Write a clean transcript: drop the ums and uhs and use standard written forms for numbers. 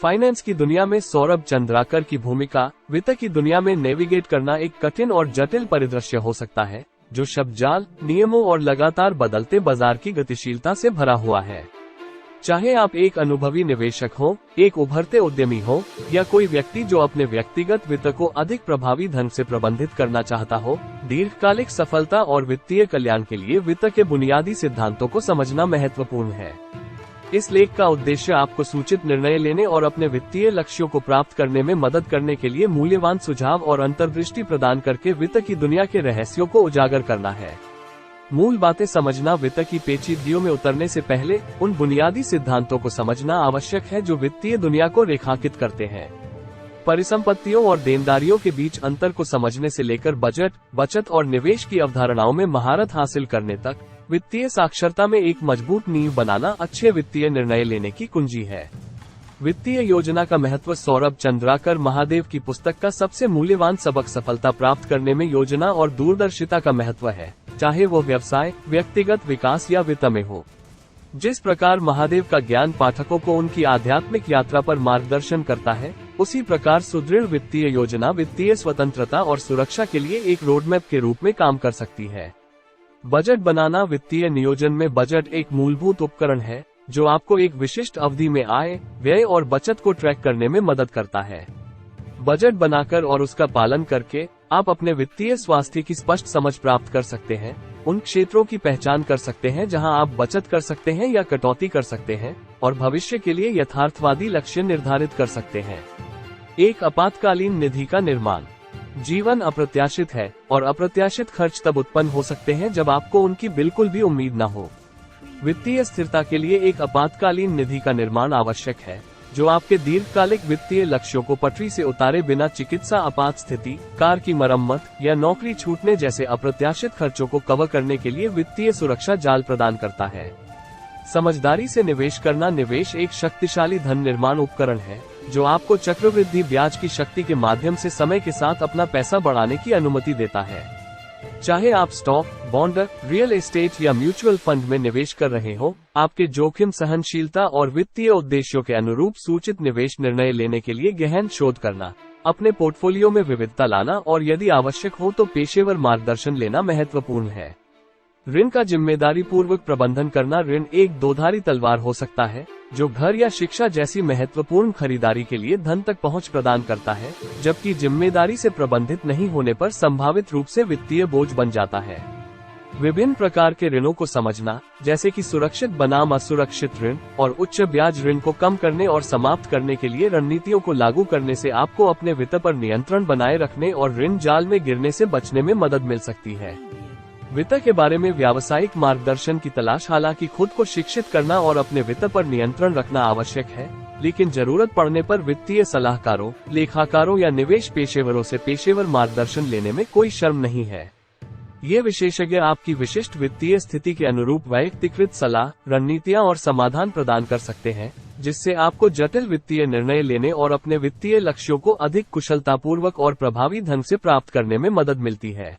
Finance की दुनिया में सौरभ चंद्राकर की भूमिका। वित्त की दुनिया में नेविगेट करना एक कठिन और जटिल परिदृश्य हो सकता है, जो शब्दजाल, नियमों और लगातार बदलते बाजार की गतिशीलता से भरा हुआ है। चाहे आप एक अनुभवी निवेशक हो, एक उभरते उद्यमी हो, या कोई व्यक्ति जो अपने व्यक्तिगत वित्त को अधिक प्रभावी ढंग से प्रबंधित करना चाहता हो, दीर्घकालिक सफलता और वित्तीय कल्याण के लिए वित्त के बुनियादी सिद्धांतों को समझना महत्वपूर्ण है। इस लेख का उद्देश्य आपको सूचित निर्णय लेने और अपने वित्तीय लक्ष्यों को प्राप्त करने में मदद करने के लिए मूल्यवान सुझाव और अंतर्दृष्टि प्रदान करके वित्त की दुनिया के रहस्यों को उजागर करना है। मूल बातें समझना। वित्त की पेचीदगियों में उतरने से पहले उन बुनियादी सिद्धांतों को समझना आवश्यक है जो वित्तीय दुनिया को रेखांकित करते हैं। परिसंपत्तियों और देनदारियों के बीच अंतर को समझने से लेकर बजट, बचत और निवेश की अवधारणाओं में महारत हासिल करने तक, वित्तीय साक्षरता में एक मजबूत नींव बनाना अच्छे वित्तीय निर्णय लेने की कुंजी है। वित्तीय योजना का महत्व। सौरभ चंद्राकर महादेव की पुस्तक का सबसे मूल्यवान सबक सफलता प्राप्त करने में योजना और दूरदर्शिता का महत्व है, चाहे वो व्यवसाय, व्यक्तिगत विकास या वित्त में हो। जिस प्रकार महादेव का ज्ञान पाठकों को उनकी आध्यात्मिक यात्रा पर मार्गदर्शन करता है, उसी प्रकार सुदृढ़ वित्तीय योजना वित्तीय स्वतंत्रता और सुरक्षा के लिए एक रोडमैप के रूप में काम कर सकती है। बजट बनाना। वित्तीय नियोजन में बजट एक मूलभूत उपकरण है जो आपको एक विशिष्ट अवधि में आय, व्यय और बचत को ट्रैक करने में मदद करता है। बजट बनाकर और उसका पालन करके आप अपने वित्तीय स्वास्थ्य की स्पष्ट समझ प्राप्त कर सकते हैं, उन क्षेत्रों की पहचान कर सकते हैं जहां आप बचत कर सकते हैं या कटौती कर सकते हैं, और भविष्य के लिए यथार्थवादी लक्ष्य निर्धारित कर सकते हैं। एक आपातकालीन निधि का निर्माण। जीवन अप्रत्याशित है, और अप्रत्याशित खर्च तब उत्पन्न हो सकते हैं जब आपको उनकी बिल्कुल भी उम्मीद न हो। वित्तीय स्थिरता के लिए एक आपातकालीन निधि का निर्माण आवश्यक है, जो आपके दीर्घकालिक वित्तीय लक्ष्यों को पटरी से उतारे बिना चिकित्सा आपात स्थिति, कार की मरम्मत या नौकरी छूटने जैसे अप्रत्याशित खर्चों को कवर करने के लिए वित्तीय सुरक्षा जाल प्रदान करता है। समझदारी से निवेश करना। निवेश एक शक्तिशाली धन निर्माण उपकरण है जो आपको चक्रवृद्धि ब्याज की शक्ति के माध्यम से समय के साथ अपना पैसा बढ़ाने की अनुमति देता है। चाहे आप स्टॉक, बॉन्ड, रियल एस्टेट या म्यूचुअल फंड में निवेश कर रहे हो, आपके जोखिम सहनशीलता और वित्तीय उद्देश्यों के अनुरूप सूचित निवेश निर्णय लेने के लिए गहन शोध करना, अपने पोर्टफोलियो में विविधता लाना और यदि आवश्यक हो तो पेशेवर मार्गदर्शन लेना महत्वपूर्ण है। ऋण का जिम्मेदारी पूर्वक प्रबंधन करना। ऋण एक दोधारी तलवार हो सकता है जो घर या शिक्षा जैसी महत्वपूर्ण खरीदारी के लिए धन तक पहुंच प्रदान करता है, जबकि जिम्मेदारी से प्रबंधित नहीं होने पर संभावित रूप से वित्तीय बोझ बन जाता है। विभिन्न प्रकार के ऋणों को समझना, जैसे कि सुरक्षित बनाम असुरक्षित ऋण और उच्च ब्याज ऋण को कम करने और समाप्त करने के लिए रणनीतियों को लागू करने से आपको अपने वित्त पर नियंत्रण बनाए रखने और ऋण जाल में गिरने से बचने में मदद मिल सकती है। वित्त के बारे में व्यावसायिक मार्गदर्शन की तलाश। हालांकि खुद को शिक्षित करना और अपने वित्त पर नियंत्रण रखना आवश्यक है, लेकिन जरूरत पड़ने पर वित्तीय सलाहकारों, लेखाकारों या निवेश पेशेवरों से पेशेवर मार्गदर्शन लेने में कोई शर्म नहीं है। ये विशेषज्ञ आपकी विशिष्ट वित्तीय स्थिति के अनुरूप वैयक्तिकृत सलाह, रणनीतियां और समाधान प्रदान कर सकते हैं, जिससे आपको जटिल वित्तीय निर्णय लेने और अपने वित्तीय लक्ष्यों को अधिक कुशलतापूर्वक और प्रभावी ढंग से प्राप्त करने में मदद मिलती है।